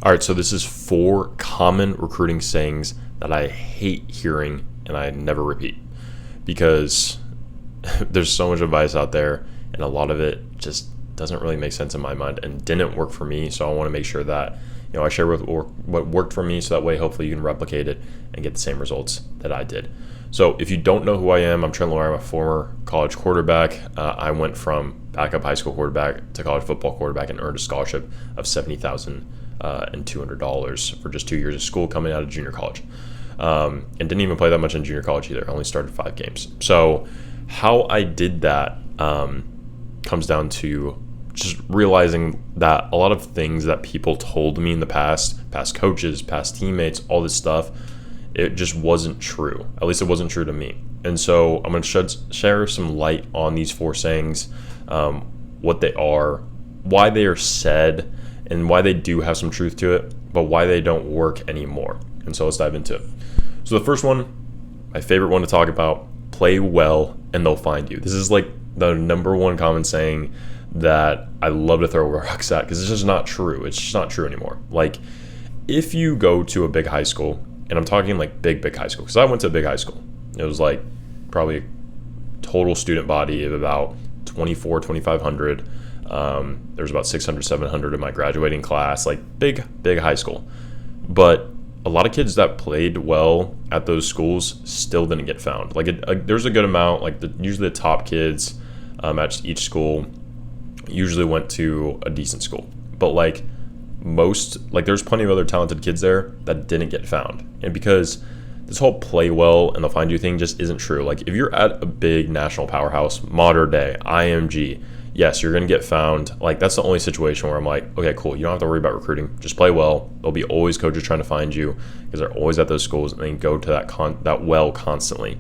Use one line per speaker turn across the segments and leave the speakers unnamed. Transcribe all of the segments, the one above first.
All right, so this is 4 common recruiting sayings that I hate hearing and I never repeat because there's so much advice out there and a lot of it just doesn't really make sense in my mind and didn't work for me. So I want to make sure that I share what worked for me so that way hopefully you can replicate it and get the same results that I did. So if you don't know who I am, I'm Trent Loyer. I'm a former college quarterback. I went from backup high school quarterback to college football quarterback and earned a scholarship of $70,200 for just 2 years of school coming out of junior college. And didn't even play that much in junior college either. I only started 5 games. So how I did that comes down to just realizing that a lot of things that people told me in the past coaches, past teammates, all this stuff, it just wasn't true. At least it wasn't true to me. And so I'm going to share some light on these 4 sayings, what they are, why they are said, and why they do have some truth to it, but why they don't work anymore. And so let's dive into it. So the first one, my favorite one to talk about, play well and they'll find you. This is like the number one common saying that I love to throw rocks at because it's just not true. It's just not true anymore. Like if you go to a big high school, and I'm talking like big high school, because I went to a big high school. It was like probably total student body of about 2,500. There was about 600, 700 in my graduating class, like big high school. But a lot of kids that played well at those schools still didn't get found. There's a good amount, usually the top kids at each school usually went to a decent school. But there's plenty of other talented kids there that didn't get found. And because this whole play well and they'll find you thing just isn't true. Like if you're at a big national powerhouse, modern day, IMG, yes, you're going to get found. Like that's the only situation where I'm like, okay, cool. You don't have to worry about recruiting. Just play well. There'll be always coaches trying to find you because they're always at those schools and they go to that well constantly.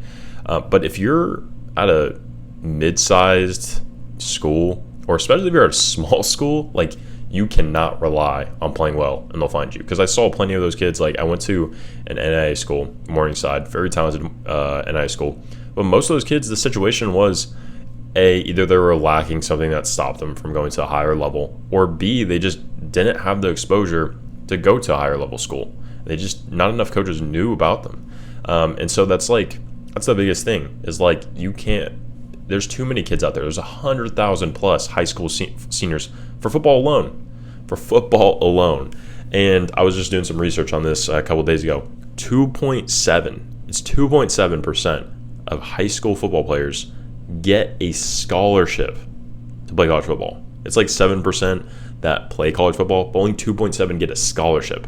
But if you're at a mid-sized school, or especially if you're at a small school, like you cannot rely on playing well and they'll find you. Because I saw plenty of those kids. Like I went to an NAIA school, Morningside, very talented NAIA school. But most of those kids, the situation was either they were lacking something that stopped them from going to a higher level, or B, they just didn't have the exposure to go to a higher level school. Not enough coaches knew about them. And so that's the biggest thing is like there's too many kids out there. There's 100,000 plus high school seniors for football alone. And I was just doing some research on this a couple of days ago. 2.7% of high school football players get a scholarship to play college football. It's like 7% that play college football, but only 2.7 get a scholarship.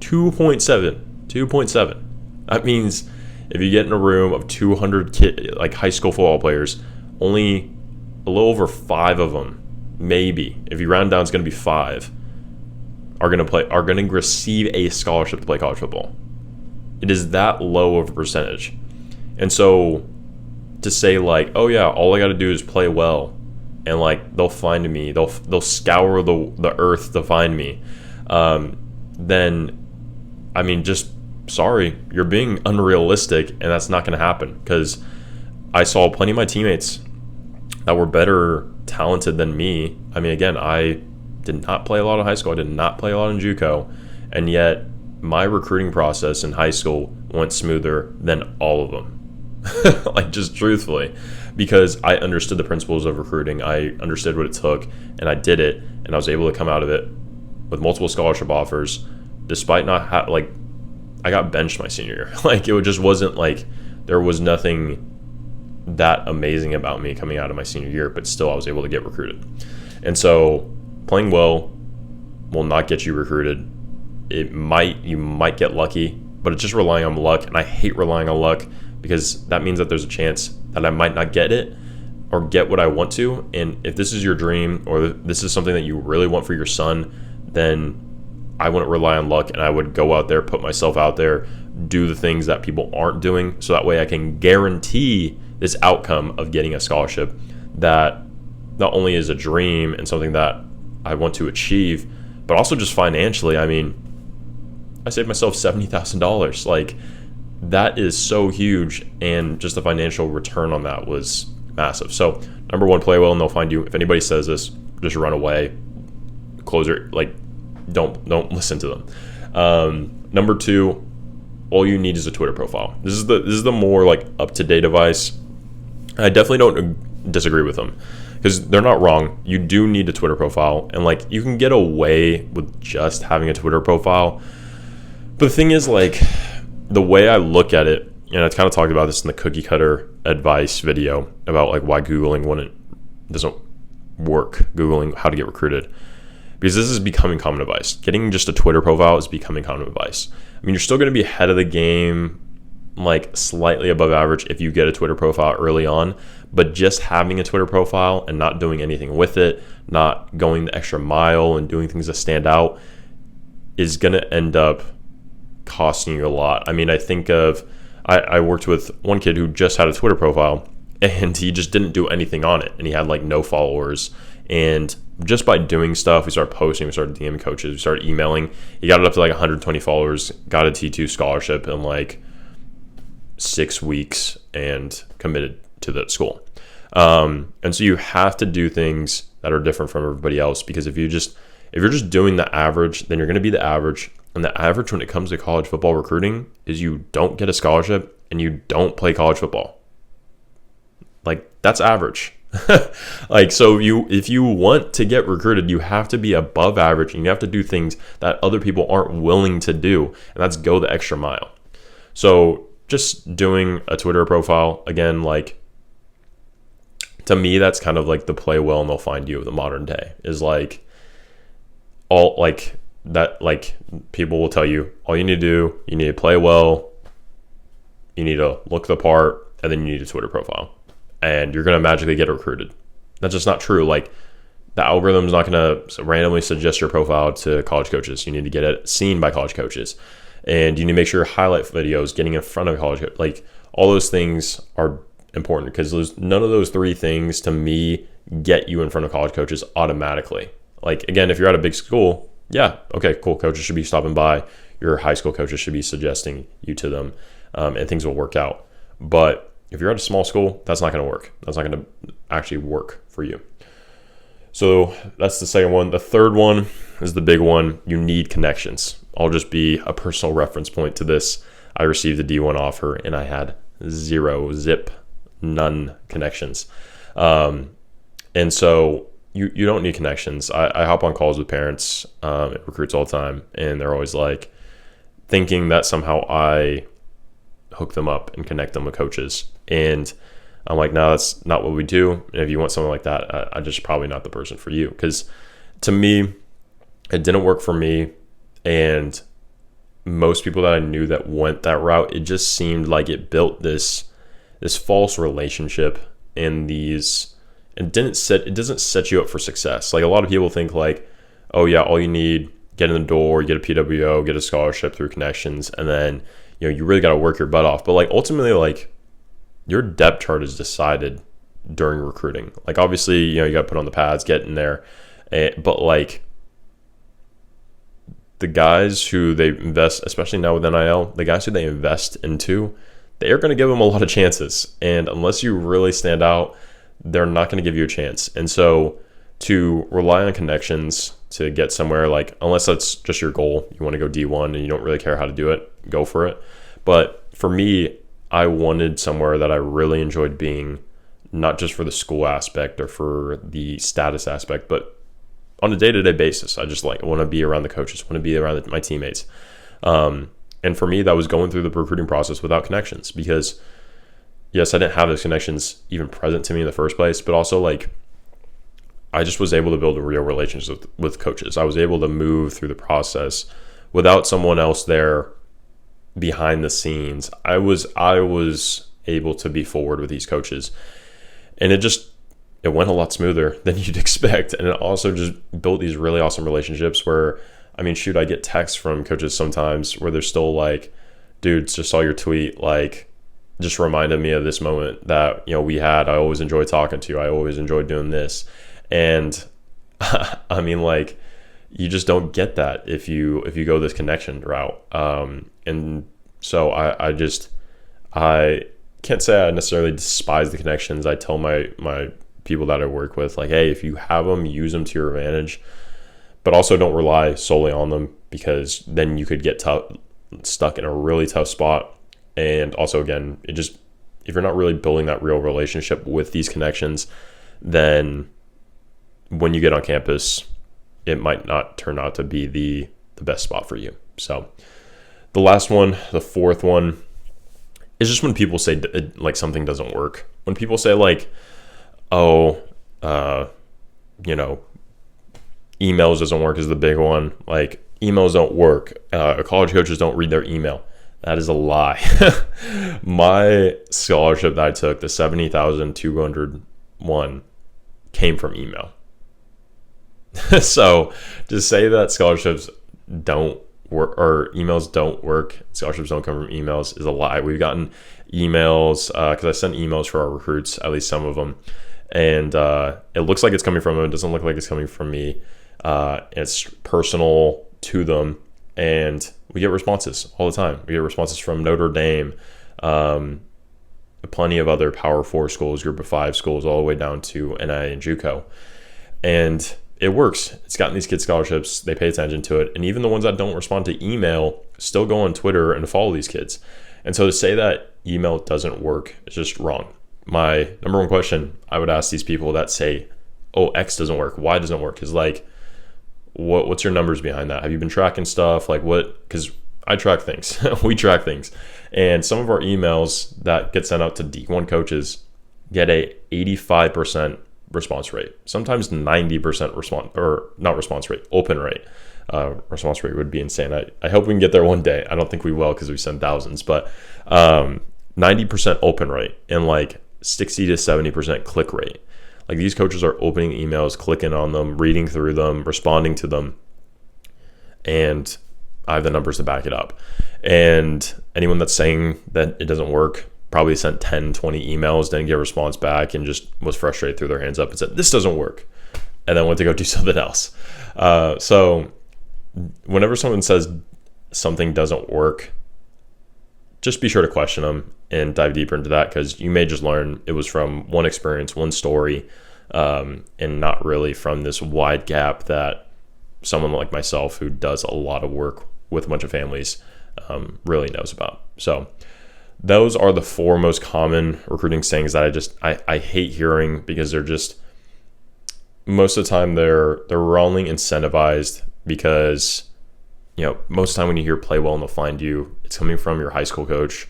2.7. That means if you get in a room of 200 high school football players, only a little over 5 of them, maybe, if you round down, it's going to be 5, are going to receive a scholarship to play college football. It is that low of a percentage. And so to say oh yeah, all I got to do is play well and they'll find me, they'll scour the earth to find me, then I mean, just sorry, you're being unrealistic, and that's not going to happen. Because I saw plenty of my teammates that were better talented than me. I mean, again, I did not play a lot of high school. I did not play a lot in JUCO, and yet my recruiting process in high school went smoother than all of them. Just truthfully, because I understood the principles of recruiting. I understood what it took, and I did it, and I was able to come out of it with multiple scholarship offers, despite not I got benched my senior year. It just wasn't there was nothing that amazing about me coming out of my senior year, but still I was able to get recruited. And so playing well will not get you recruited. You might get lucky, but it's just relying on luck. And I hate relying on luck because that means that there's a chance that I might not get it or get what I want to. And if this is your dream or this is something that you really want for your son, then I wouldn't rely on luck, and I would go out there, put myself out there, do the things that people aren't doing, so that way I can guarantee this outcome of getting a scholarship that not only is a dream and something that I want to achieve, but also just financially. I mean, I saved myself $70,000. That is so huge, and just the financial return on that was massive. So, number one, play well and they'll find you. If anybody says this, just run away. Closer, don't listen to them. Number 2, all you need is a Twitter profile. This is the more like up-to-date advice. I definitely don't disagree with them, because they're not wrong. You do need a Twitter profile, and like you can get away with just having a Twitter profile. But the thing is, like, the way I look at it, and I kind of talked about this in the cookie cutter advice video about like why Googling doesn't work, Googling how to get recruited, because this is becoming common advice. Getting just a Twitter profile is becoming common advice. I mean, you're still going to be ahead of the game, like slightly above average if you get a Twitter profile early on, but just having a Twitter profile and not doing anything with it, not going the extra mile and doing things that stand out, is going to end up costing you a lot. I mean, I worked with one kid who just had a Twitter profile, and he just didn't do anything on it, and he had like no followers. And just by doing stuff, we started posting, we started DMing coaches, we started emailing. He got it up to like 120 followers, got a T2 scholarship in like 6 weeks, and committed to that school. And so you have to do things that are different from everybody else, because if you're just doing the average, then you're going to be the average. And the average when it comes to college football recruiting is you don't get a scholarship and you don't play college football. Like, that's average. Like, so if you want to get recruited, you have to be above average, and you have to do things that other people aren't willing to do, and that's go the extra mile. So just doing a Twitter profile, again, like, to me, that's kind of like the play well and they'll find you of the modern day, is like all like that. Like, people will tell you all you need to do, you need to play well, you need to look the part, and then you need a Twitter profile, and you're going to magically get recruited. That's just not true. Like, the algorithm is not going to randomly suggest your profile to college coaches. You need to get it seen by college coaches, and you need to make sure your highlight videos getting in front of college coaches. Like, all those things are important, because none of those 3 things to me get you in front of college coaches automatically. Like, again, if you're at a big school, yeah, okay, cool, coaches should be stopping by, your high school coaches should be suggesting you to them, and things will work out. But if you're at a small school, that's not going to work. That's not going to actually work for you. So that's the second one. The third one is the big one. You need connections. I'll just be a personal reference point to this. I received a D1 offer and I had none connections. And so you don't need connections. I hop on calls with parents, recruits all the time, and they're always like thinking that somehow I hook them up and connect them with coaches. And I'm like, no, that's not what we do. And if you want something like that, I just probably not the person for you. Because to me, it didn't work for me. And most people that I knew that went that route, it just seemed like it built this false relationship, and it doesn't set you up for success. Like, a lot of people think like, oh yeah, all you need, get in the door, get a PWO, get a scholarship through connections, and then you really got to work your butt off. But like, ultimately, like, your depth chart is decided during recruiting. Like, obviously, you got to put on the pads, get in there, but like, the guys who they invest, especially now with NIL, the guys who they invest into, they are going to give them a lot of chances. And unless you really stand out, they're not going to give you a chance. And so to rely on connections to get somewhere, like, unless that's just your goal, you want to go D1 and you don't really care how to do it, go for it. But for me, I wanted somewhere that I really enjoyed being, not just for the school aspect or for the status aspect, but on a day-to-day basis. I just want to be around the coaches, want to be around my teammates. And for me, that was going through the recruiting process without connections, because yes, I didn't have those connections even present to me in the first place, but also like, I just was able to build a real relationship with coaches. I was able to move through the process without someone else there behind the scenes. I was able to be forward with these coaches, and it went a lot smoother than you'd expect. And it also just built these really awesome relationships where, I mean, shoot, I get texts from coaches sometimes where they're still like, dude, just saw your tweet, like, just reminded me of this moment that we had. I always enjoy talking to you. I always enjoy doing this. And I mean, like, you just don't get that if you go this connection route. And so I can't say I necessarily despise the connections. I tell my people that I work with, like, hey, if you have them, use them to your advantage. but also don't rely solely on them, because then you could get stuck in a really tough spot. And also, again, if you're not really building that real relationship with these connections, then when you get on campus, it might not turn out to be the best spot for you. So the last one, the fourth one, is just when people say like something doesn't work. When people say like, oh, emails doesn't work is the big one. Like, emails don't work. College coaches don't read their email. That is a lie. My scholarship that I took, the 70,201, came from email. So to say that scholarships don't work or emails don't work, scholarships don't come from emails, is a lie. We've gotten emails because I sent emails for our recruits, at least some of them, and it looks like it's coming from them. It doesn't look like it's coming from me. It's personal to them, and we get responses all the time. We get responses from Notre Dame, plenty of other Power 4 schools, Group of 5 schools, all the way down to NI and JUCO. And it works. It's gotten these kids scholarships. They pay attention to it. And even the ones that don't respond to email still go on Twitter and follow these kids. And so to say that email doesn't work is just wrong. My number one question I would ask these people that say, oh, X doesn't work, Y doesn't work, is like, what's your numbers behind that? Have you been tracking stuff? Like what? Because I track things. We track things. And some of our emails that get sent out to D1 coaches get a 85% response rate, sometimes 90% open rate. Response rate would be insane. I hope we can get there one day. I don't think we will because we send thousands, but 90% open rate and like 60 to 70% click rate. Like, these coaches are opening emails, clicking on them, reading through them, responding to them, and I have the numbers to back it up. And anyone that's saying that it doesn't work probably sent 10, 20 emails, didn't get a response back, and just was frustrated, threw their hands up and said, this doesn't work, and then went to go do something else. So whenever someone says something doesn't work, just be sure to question them and dive deeper into that, because you may just learn it was from one experience, one story, and not really from this wide gap that someone like myself, who does a lot of work with a bunch of families, really knows about. So those are the 4 most common recruiting sayings that I hate hearing, because they're just, most of the time they're wrongly incentivized, because most of the time when you hear play well and they'll find you, it's coming from your high school coach.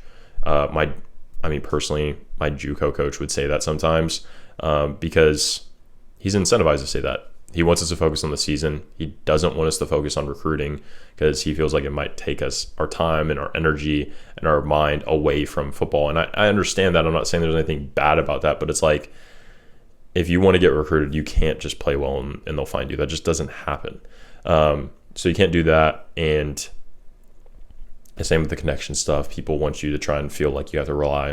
Personally, my JUCO coach would say that sometimes, because he's incentivized to say that. He wants us to focus on the season. He doesn't want us to focus on recruiting, because he feels like it might take us our time and our energy and our mind away from football. And I understand that. I'm not saying there's anything bad about that, but it's like, if you want to get recruited, you can't just play well and they'll find you. That just doesn't happen. So you can't do that. And the same with the connection stuff. People want you to try and feel like you have to rely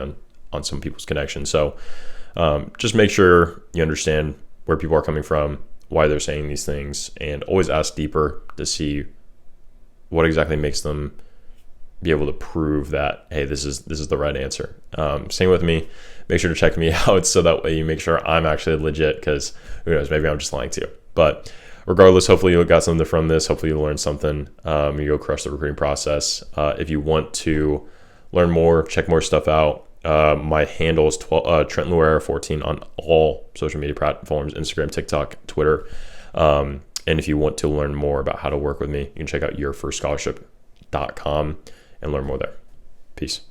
on some people's connections. So just make sure you understand where people are coming from, why they're saying these things, and always ask deeper to see what exactly makes them be able to prove that, hey, this is the right answer. Same with me. Make sure to check me out, so that way you make sure I'm actually legit, because who knows, maybe I'm just lying to you. But regardless, hopefully you got something from this. Hopefully you learned something. You go crush the recruiting process. If you want to learn more, check more stuff out, my handle is Trent Luera 14 on all social media platforms: Instagram, TikTok, Twitter. And if you want to learn more about how to work with me, you can check out yourfirstscholarship.com and learn more there. Peace.